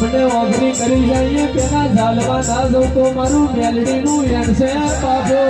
તમને ઓગરી કરી જઈએ પેલા ઝાલવા ના જવું તો મારું મેલડીનું એનસે બાબો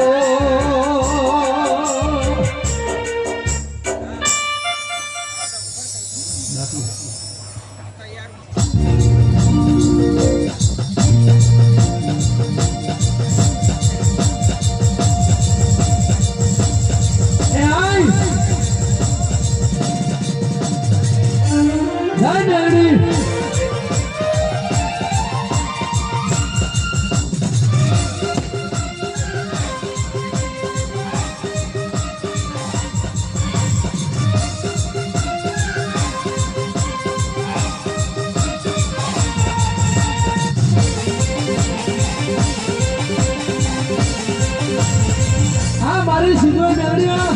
મારી સીધો મેળવ્યા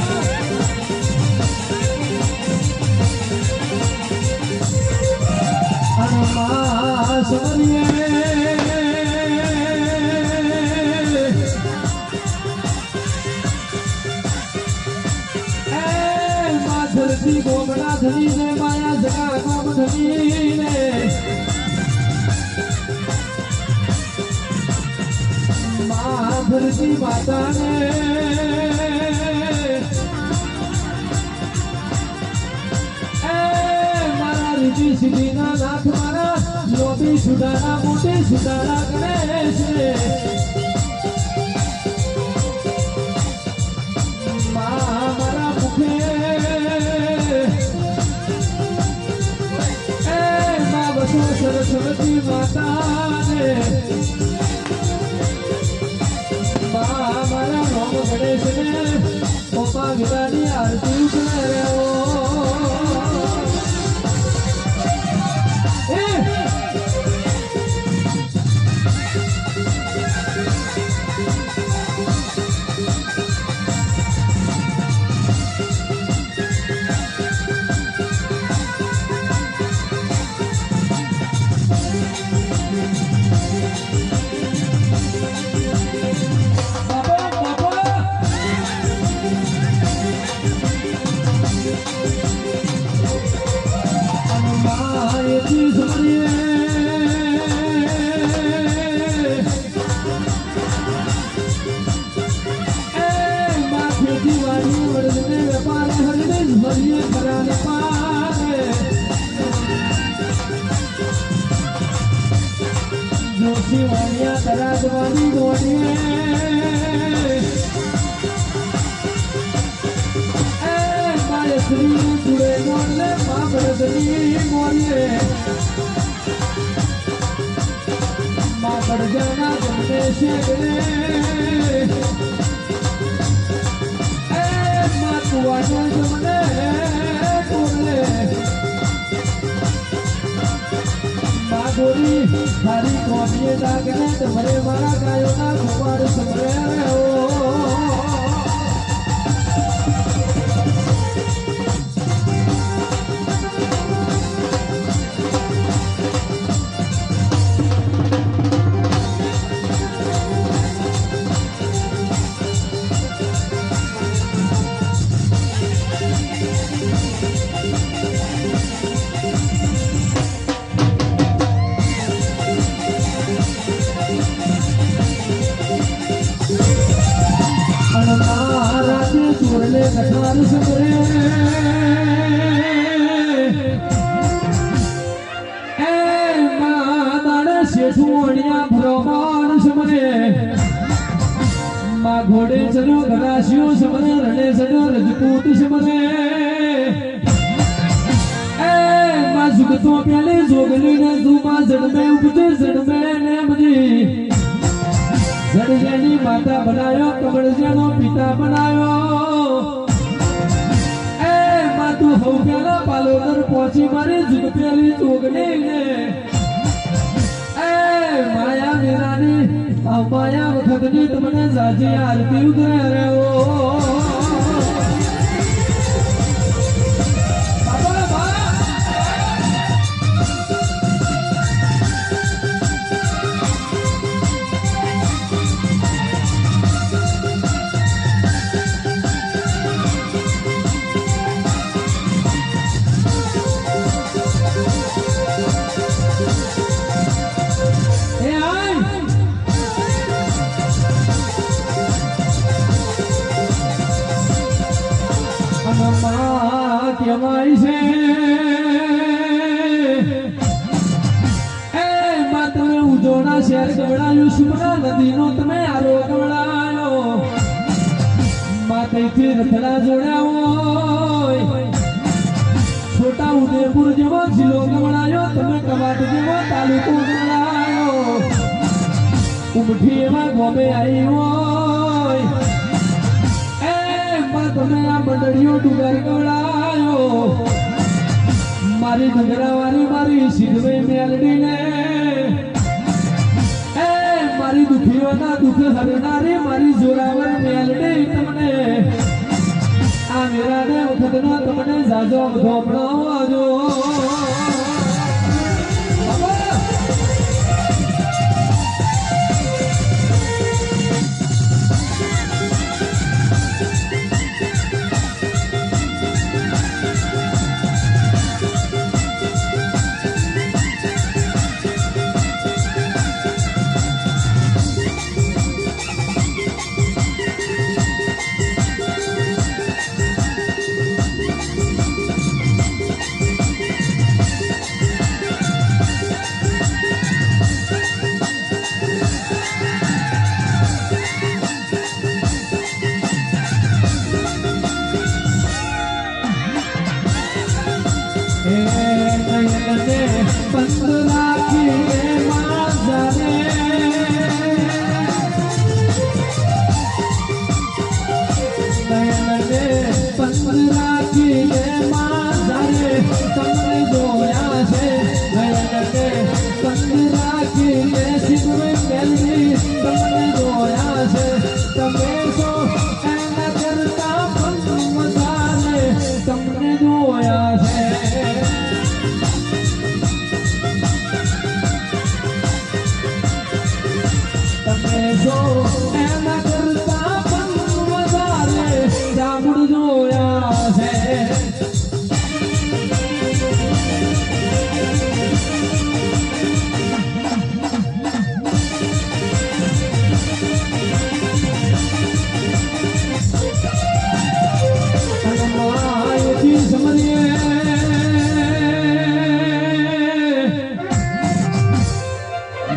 અનમા સમરીએ એ મા ધરતી ગોગડા ધની ને માયા જગા કામ ધની ને મા ધરતી માતા ને સીધી ના નાથ મારા લોબી સુધારા મોટી સુધારા કરે છે મારા મુખે એ મા બસો સરસ્વતી માતા ને મારા રોમ ગણેશ ને પપ્પા વિરાની આરતી કરે જોશીવાણિયા તરાજવાની દોડીએ એ મારે શ્રી જુડે મોડલે મા બળદની મોડીએ મા બળજાના જમને શેગરે એ મા કુવાનો જમને બોલે મા ગોરી તારી કોમીએ દાગને તમારે મારા ગાયોના કુમાર સમરે ચોરલે કઠાર સમરે એ મા દાડે શેઠુણિયા ભ્રમાર સમરે મા ઘોડે ચડ્યો ગરાશિયો સમરે રણે ચડ્યો રજપૂત સમરે એ મા જુગતો પેલે જોગલી ને ધુમા જડમે ઉપજે જડમે ને મજી જડજેની માતા બનાયો કબળજાનો પિતા બનાયો એ માતું હો પેલા પાલોદર પહોંચી મારી જુગ પેલી જોગણી ને એ માયા વીરાની માયા વખતની તમને જાજી આરતી ઉતરે રે ઓ કહેવાય છે એ માં તમે ઉજોના શહેર ગવડાયું સુમરા નદીનો તમે આરો ગવડાયો માં કઈથી રથડા જોડ્યા હોય છોટા ઉદેપુર જેવો જિલ્લો ગવડાયો તમે કવાટ જેવો તાલુકો ગવડાયો ઉમઠી એવા ગોમે આવી હોય તમે આ મંડળીઓ ડુગર ગવડાયો મારી ડુગરાવાળી મારી સિદ્ધવે મેલડીને એ મારી દુખીઓના દુઃખ હરનારી મારી જોરાવર મેલડી તમને આ મેરાને વખતનો તમને જાજો ધોપડો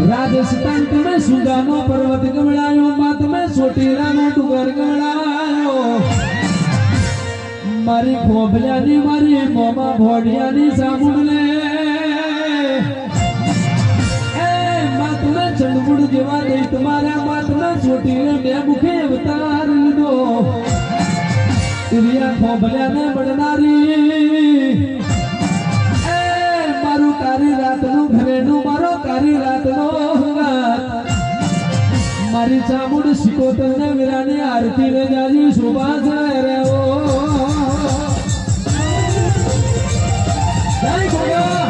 રાજસ્થાન તમે સુગાનો પર્વત ગવડાયો માં તમે સોટીરાનો ડુંગર ગવડાયો મારી ખોભલાની મારી મોમા ભોડિયાની સામુડને એ માં તમે ચંદગુડ જેવા દઈ તમારા માં તમે સોટીને બે મુખે અવતાર લીધો ઇરિયા ખોભલાને મળનારી એ મારું કારી રાતનું ઘરેનું મારો કારી રાતનો મારી ચામુડ શિકોતર ને વીરાની આરતી ને જાજી શોભા છે રે ઓ જય ગોયા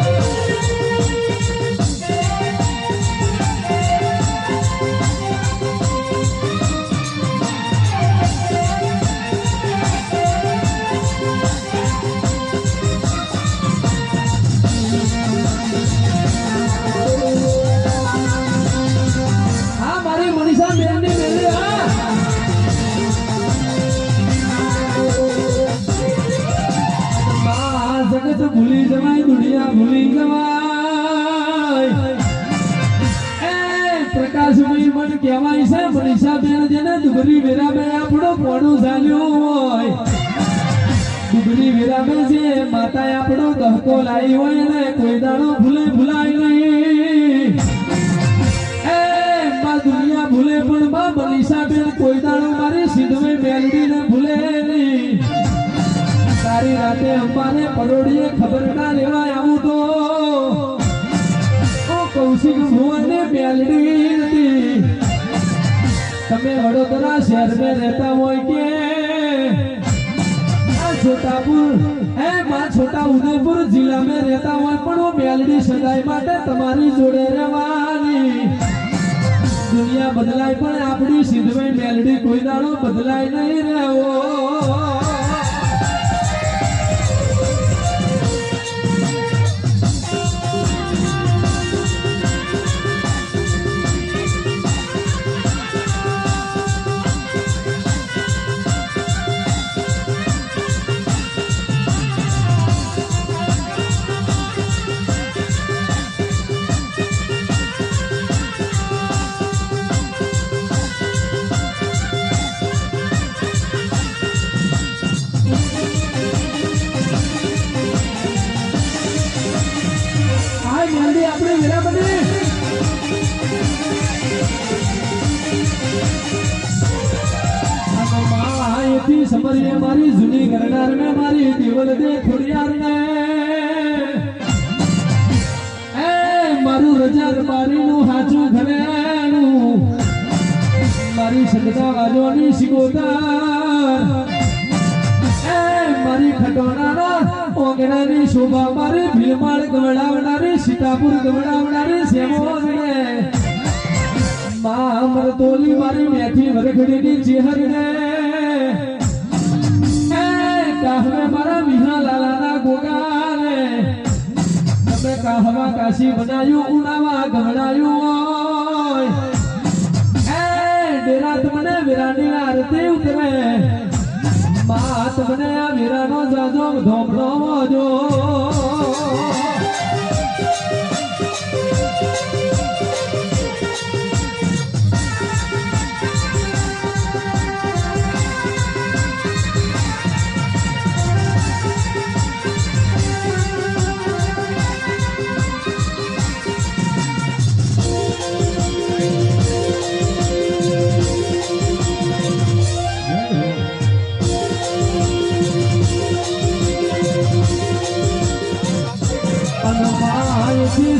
ભૂલી જવાય દુનિયા ભૂલી જવાય એ પ્રકાશમય મન કહેવાય છે મનીષા બેન જેને દુગરી વેરામે આપણો કોણું ચાલ્યું હોય દુગરી વેરામે જે માતા આપણો દહકો લાવી હોય ને કોઈ દાડો ભૂલાય નહીં એ માં દુનિયા ભૂલે પણ માં મનીષા બેન કોઈ દાડો મારી સિદ્ધવે મેલડીને ભૂલે નહીં સારી રાતે અંબાને પરોડીએ ખબર ના લેવાય આવું તો કૌશિક ભુવનને મેલડી હતી તમે વડોદરા શહેર में રહેતા હોય કે છોટાપુર છોટા ઉદેપુર જિલ્લા में રહેતા હોય પણ મેલડી સદાય માટે તમારી જોડે રહેવાની દુનિયા બદલાય પણ આપણી સિદ્ધવે મેલડી કોઈ દાડો બદલાય નહીં રહેવો મારી આપણે વીરામણી માયથી સમરીએ મારી જૂની કરનાર ને મારી દેવલ દે ખોડિયાર ને એ મારું રજા મારી નું હાચું ઘરેનું મારી સગતા વાજોની શિકોતાર એ મારી ખટોનાના ઓગણાની શોભા મારી ભીલમાળ ગવડાવનારી સીતાપુર ગવડાવનારી સેમોને માં મરતોલી મારી મેથી વરખડીની ચેહરને એ કાહવે મારા વિહા લાલાના ગોગાને તમે કાહવા કાશી બનાયું ઉનાવા ગવડાયું એ ડેરાત મને વીરાની આરતી ઉતરે માત મને આ વીરાનો જાજો ધોમડો મોજો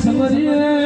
સમરીએ